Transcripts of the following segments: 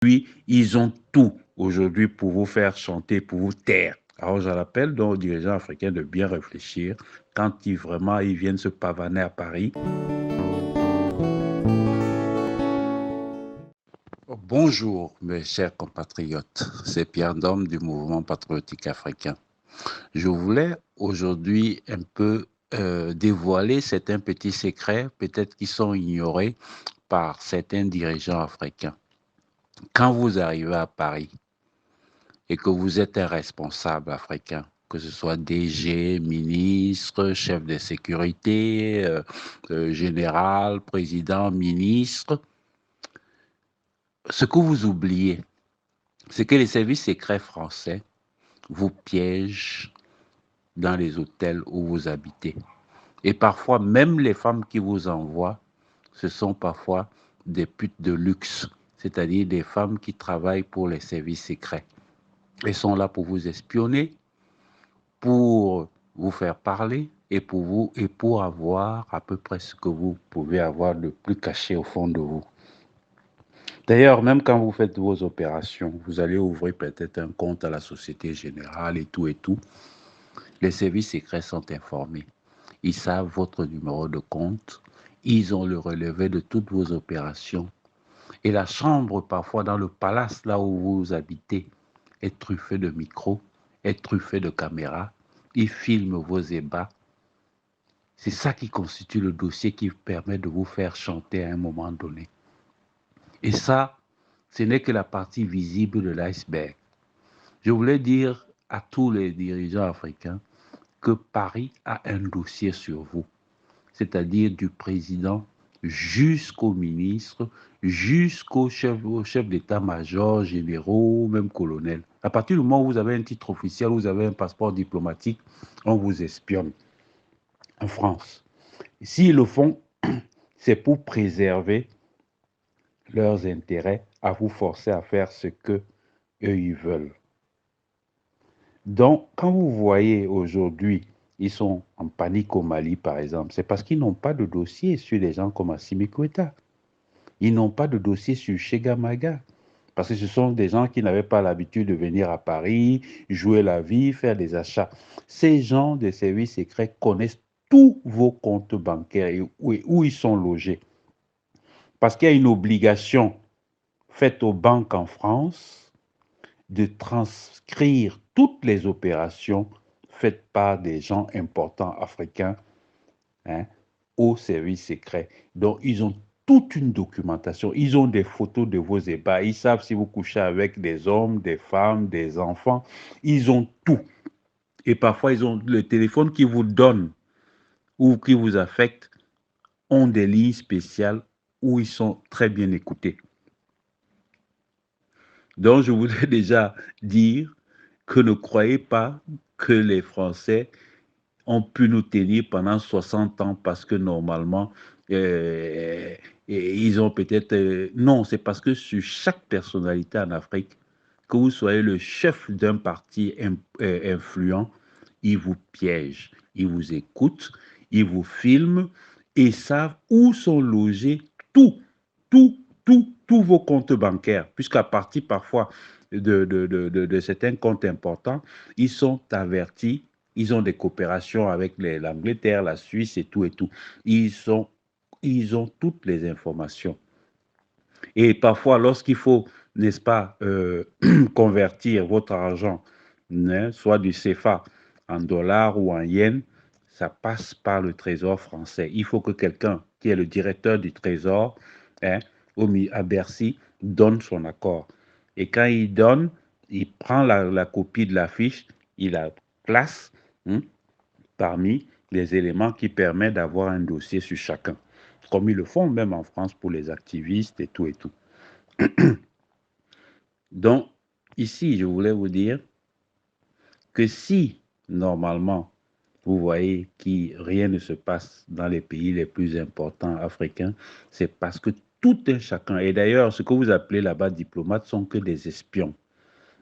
Puis, ils ont tout aujourd'hui pour vous faire chanter, pour vous taire. Alors, je rappelle donc aux dirigeants africains de bien réfléchir quand ils viennent se pavaner à Paris. Bonjour, mes chers compatriotes. C'est Pierre Ndom du Mouvement patriotique africain. Je voulais aujourd'hui un peu dévoiler certains petits secrets, peut-être qui sont ignorés par certains dirigeants africains. Quand vous arrivez à Paris et que vous êtes un responsable africain, que ce soit DG, ministre, chef de sécurité, général, président, ministre, ce que vous oubliez, c'est que les services secrets français vous piègent dans les hôtels où vous habitez. Et parfois, même les femmes qui vous envoient, ce sont parfois des putes de luxe, c'est-à-dire des femmes qui travaillent pour les services secrets. Elles sont là pour vous espionner, pour vous faire parler et pour avoir à peu près ce que vous pouvez avoir de plus caché au fond de vous. D'ailleurs, même quand vous faites vos opérations, vous allez ouvrir peut-être un compte à la Société Générale et tout. Les services secrets sont informés. Ils savent votre numéro de compte. Ils ont le relevé de toutes vos opérations. Et la chambre, parfois, dans le palace, là où vous habitez, est truffée de micros, est truffée de caméras. Ils filment vos ébats. C'est ça qui constitue le dossier qui permet de vous faire chanter à un moment donné. Et ça, ce n'est que la partie visible de l'iceberg. Je voulais dire à tous les dirigeants africains que Paris a un dossier sur vous, c'est-à-dire du président jusqu'au ministre, jusqu'au chef d'état-major, généraux, même colonel. À partir du moment où vous avez un titre officiel, vous avez un passeport diplomatique, on vous espionne en France. S'ils le font, c'est pour préserver leurs intérêts, à vous forcer à faire ce que eux ils veulent. Donc, quand vous voyez aujourd'hui, ils sont en panique au Mali, par exemple, c'est parce qu'ils n'ont pas de dossier sur des gens comme Assimi Goïta. Ils n'ont pas de dossier sur Chegamaga. Parce que ce sont des gens qui n'avaient pas l'habitude de venir à Paris, jouer la vie, faire des achats. Ces gens des services secrets connaissent tous vos comptes bancaires et où ils sont logés. Parce qu'il y a une obligation faite aux banques en France de transcrire toutes les opérations faites par des gens importants africains, hein, au service secret. Donc, ils ont toute une documentation. Ils ont des photos de vos ébats. Ils savent si vous couchez avec des hommes, des femmes, des enfants. Ils ont tout. Et parfois, ils ont le téléphone qui vous donne ou qui vous affecte ont des lignes spéciales où ils sont très bien écoutés. Donc, je voudrais déjà dire que ne croyez pas que les Français ont pu nous tenir pendant 60 ans parce que normalement, euh, ils ont peut-être... non, c'est parce que sur chaque personnalité en Afrique, que vous soyez le chef d'un parti influent, ils vous piègent, ils vous écoutent, ils vous filment et savent où sont logés tout, tous vos comptes bancaires, puisqu'à partir parfois de certains comptes importants, ils sont avertis, ils ont des coopérations avec l'Angleterre, la Suisse et tout et tout. Ils ont toutes les informations. Et parfois, lorsqu'il faut, n'est-ce pas, convertir votre argent, hein, soit du CFA en dollars ou en yens, ça passe par le Trésor français. Il faut que quelqu'un qui est le directeur du Trésor, hein, à Bercy, donne son accord. Et quand il donne, il prend la copie de la fiche, il la place, hein, parmi les éléments qui permettent d'avoir un dossier sur chacun. Comme ils le font même en France pour les activistes et tout et tout. Donc, ici, je voulais vous dire que si, normalement, vous voyez que rien ne se passe dans les pays les plus importants africains, c'est parce que tout un chacun, et d'ailleurs, ce que vous appelez là-bas diplomates sont que des espions,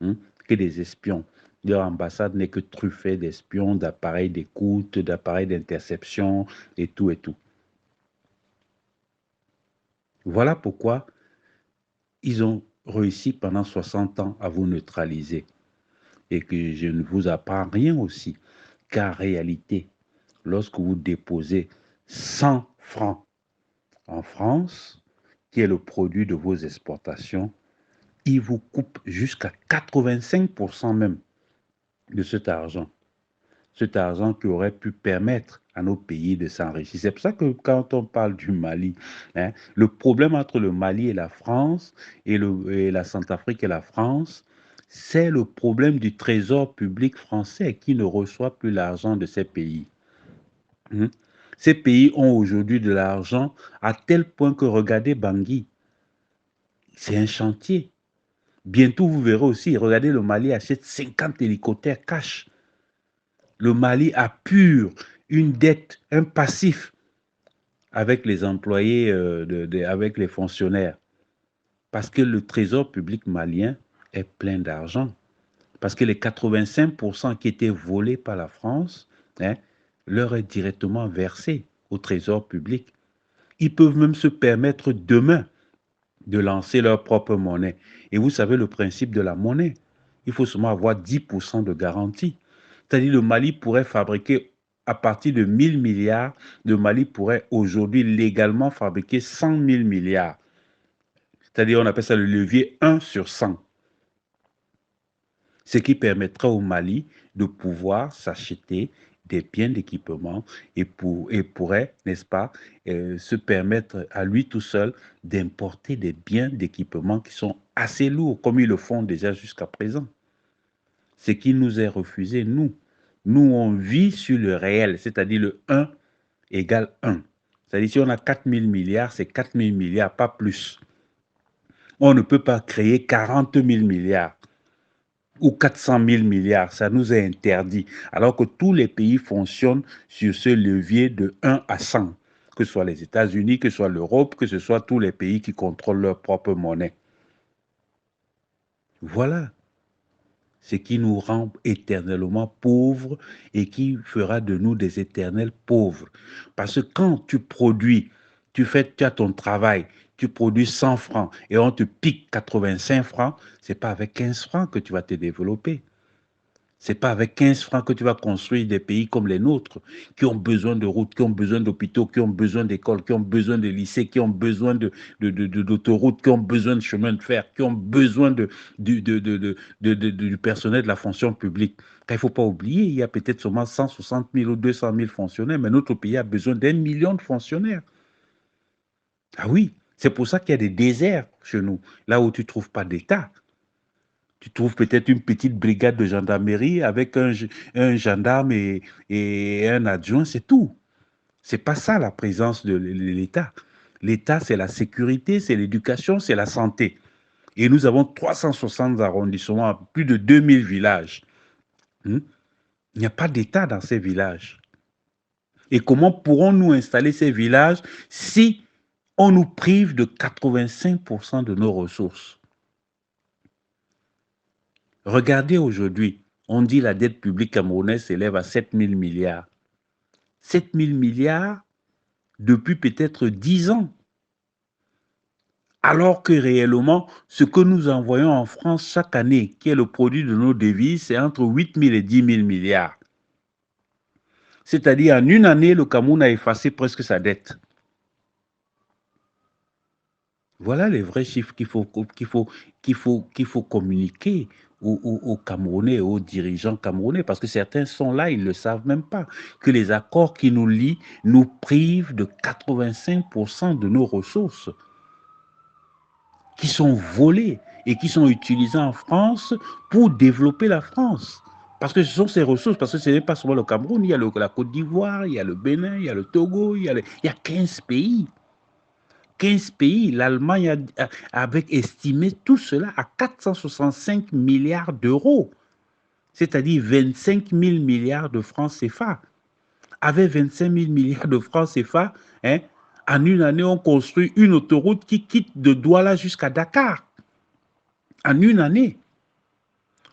hein, que des espions. Leur ambassade n'est que truffée d'espions, d'appareils d'écoute, d'appareils d'interception et tout et tout. Voilà pourquoi ils ont réussi pendant 60 ans à vous neutraliser. Et que je ne vous apprends rien aussi, qu'en réalité, lorsque vous déposez 100 francs en France, qui est le produit de vos exportations, ils vous coupent jusqu'à 85% même de cet argent. Cet argent qui aurait pu permettre à nos pays de s'enrichir. C'est pour ça que quand on parle du Mali, hein, le problème entre le Mali et la France, et la Centrafrique et la France, c'est le problème du trésor public français qui ne reçoit plus l'argent de ces pays. Ces pays ont aujourd'hui de l'argent à tel point que, regardez Bangui, c'est un chantier. Bientôt, vous verrez aussi, regardez, le Mali achète 50 hélicoptères cash. Le Mali appure une dette, un passif avec les employés, avec les fonctionnaires. Parce que le trésor public malien est plein d'argent. Parce que les 85% qui étaient volés par la France, hein, leur est directement versé au trésor public. Ils peuvent même se permettre demain de lancer leur propre monnaie. Et vous savez le principe de la monnaie. Il faut seulement avoir 10% de garantie. C'est-à-dire le Mali pourrait fabriquer à partir de 1000 milliards, le Mali pourrait aujourd'hui légalement fabriquer 100 000 milliards. C'est-à-dire on appelle ça le levier 1 sur 100. Ce qui permettra au Mali de pouvoir s'acheter des biens d'équipement et pourrait, n'est-ce pas, se permettre à lui tout seul d'importer des biens d'équipement qui sont assez lourds, comme ils le font déjà jusqu'à présent. Ce qui nous est refusé, nous. Nous, on vit sur le réel, c'est-à-dire le 1 égale 1. C'est-à-dire si on a 4 000 milliards, c'est 4 000 milliards, pas plus. On ne peut pas créer 40 000 milliards ou 400 000 milliards, ça nous est interdit, alors que tous les pays fonctionnent sur ce levier de 1 à 100, que ce soit les États-Unis, que ce soit l'Europe, que ce soit tous les pays qui contrôlent leur propre monnaie. Voilà ce qui nous rend éternellement pauvres et qui fera de nous des éternels pauvres. Parce que quand tu produis, tu as ton travail, tu produis 100 francs et on te pique 85 francs, ce n'est pas avec 15 francs que tu vas te développer. Ce n'est pas avec 15 francs que tu vas construire des pays comme les nôtres, qui ont besoin de routes, qui ont besoin d'hôpitaux, qui ont besoin d'écoles, qui ont besoin de lycées, qui ont besoin d'autoroutes, qui ont besoin de chemins de fer, qui ont besoin du personnel de la fonction publique. Car il ne faut pas oublier, il y a peut-être seulement 160 000 ou 200 000 fonctionnaires, mais notre pays a besoin d'1 million de fonctionnaires. Ah oui, c'est pour ça qu'il y a des déserts chez nous, là où tu ne trouves pas d'État. Tu trouves peut-être une petite brigade de gendarmerie avec un gendarme et un adjoint, c'est tout. C'est pas ça la présence de l'État. L'État, c'est la sécurité, c'est l'éducation, c'est la santé. Et nous avons 360 arrondissements, plus de 2000 villages. Il n'y a pas d'État dans ces villages. Et comment pourrons-nous installer ces villages si on nous prive de 85% de nos ressources? Regardez aujourd'hui, on dit la dette publique camerounaise s'élève à 7 000 milliards. 7 000 milliards depuis peut-être 10 ans. Alors que réellement, ce que nous envoyons en France chaque année, qui est le produit de nos devises, c'est entre 8 000 et 10 000 milliards. C'est-à-dire, en une année, le Cameroun a effacé presque sa dette. Voilà les vrais chiffres qu'il faut communiquer aux Camerounais et aux dirigeants camerounais, parce que certains sont là, ils ne le savent même pas, que les accords qui nous lient nous privent de 85% de nos ressources, qui sont volées et qui sont utilisées en France pour développer la France. Parce que ce sont ces ressources, parce que ce n'est pas seulement le Cameroun, il y a la Côte d'Ivoire, il y a le Bénin, il y a le Togo, il y a 15 pays. 15 pays, l'Allemagne avait estimé tout cela à 465 milliards d'euros, c'est-à-dire 25 000 milliards de francs CFA. Avec 25 000 milliards de francs CFA, hein, en une année, on construit une autoroute qui quitte de Douala jusqu'à Dakar. En une année.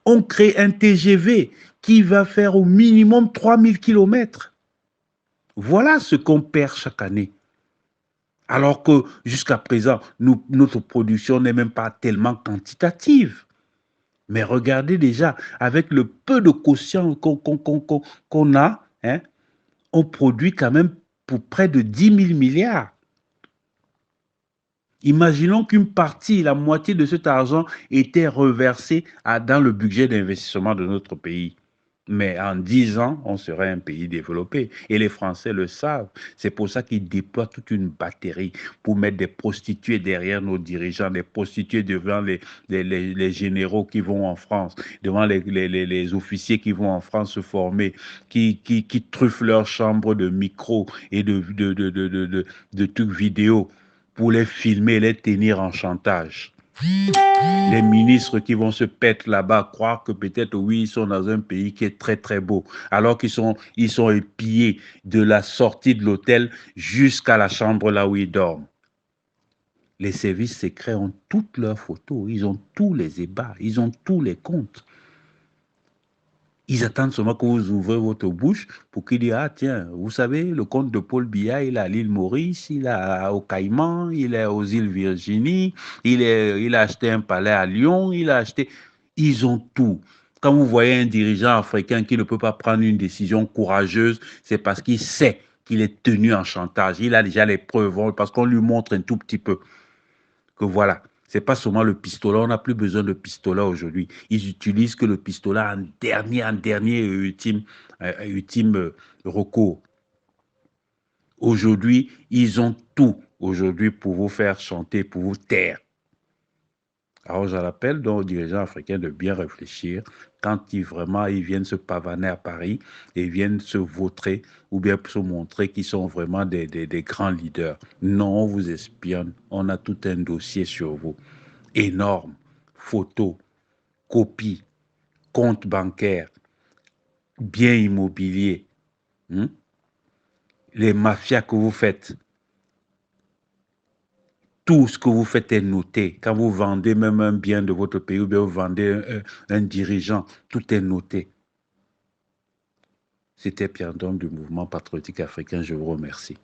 On crée un TGV qui va faire au minimum 3000 km. Voilà ce qu'on perd chaque année. Alors que jusqu'à présent, notre production n'est même pas tellement quantitative. Mais regardez déjà, avec le peu de quotient qu'on a, hein, on produit quand même pour près de 10 000 milliards. Imaginons qu'une partie, la moitié de cet argent était reversée dans le budget d'investissement de notre pays. Mais en 10 ans, on serait un pays développé. Et les Français le savent. C'est pour ça qu'ils déploient toute une batterie pour mettre des prostituées derrière nos dirigeants, des prostituées devant les généraux qui vont en France, devant les officiers qui vont en France se former, qui truffent leurs chambres de micros et de trucs vidéo pour les filmer, les tenir en chantage. Les ministres qui vont se pète là-bas, croire que peut-être, oui, ils sont dans un pays qui est très, très beau, alors ils sont épiés de la sortie de l'hôtel jusqu'à la chambre là où ils dorment. Les services secrets ont toutes leurs photos, ils ont tous les ébats, ils ont tous les comptes. Ils attendent seulement que vous ouvrez votre bouche pour qu'ils disent, ah tiens, vous savez, le compte de Paul Biya, il est à l'île Maurice, il est au Caïman, il est aux îles Virginie, il a acheté un palais à Lyon, il a acheté... Ils ont tout. Quand vous voyez un dirigeant africain qui ne peut pas prendre une décision courageuse, c'est parce qu'il sait qu'il est tenu en chantage. Il a déjà les preuves, parce qu'on lui montre un tout petit peu que voilà, c'est pas seulement le pistolet, on n'a plus besoin de pistolet aujourd'hui. Ils utilisent que le pistolet en dernier ultime recours. Aujourd'hui, ils ont tout aujourd'hui pour vous faire chanter, pour vous taire. Alors, je rappelle donc aux dirigeants africains de bien réfléchir quand ils viennent se pavaner à Paris et viennent se vautrer ou bien se montrer qu'ils sont vraiment des grands leaders. Non, on vous espionne. On a tout un dossier sur vous. Énorme. Photos, copies, comptes bancaires, biens immobiliers, hein? Les mafias que vous faites. Tout ce que vous faites est noté. Quand vous vendez même un bien de votre pays ou bien vous vendez un dirigeant, tout est noté. C'était Pierre Dom du Mouvement patriotique africain. Je vous remercie.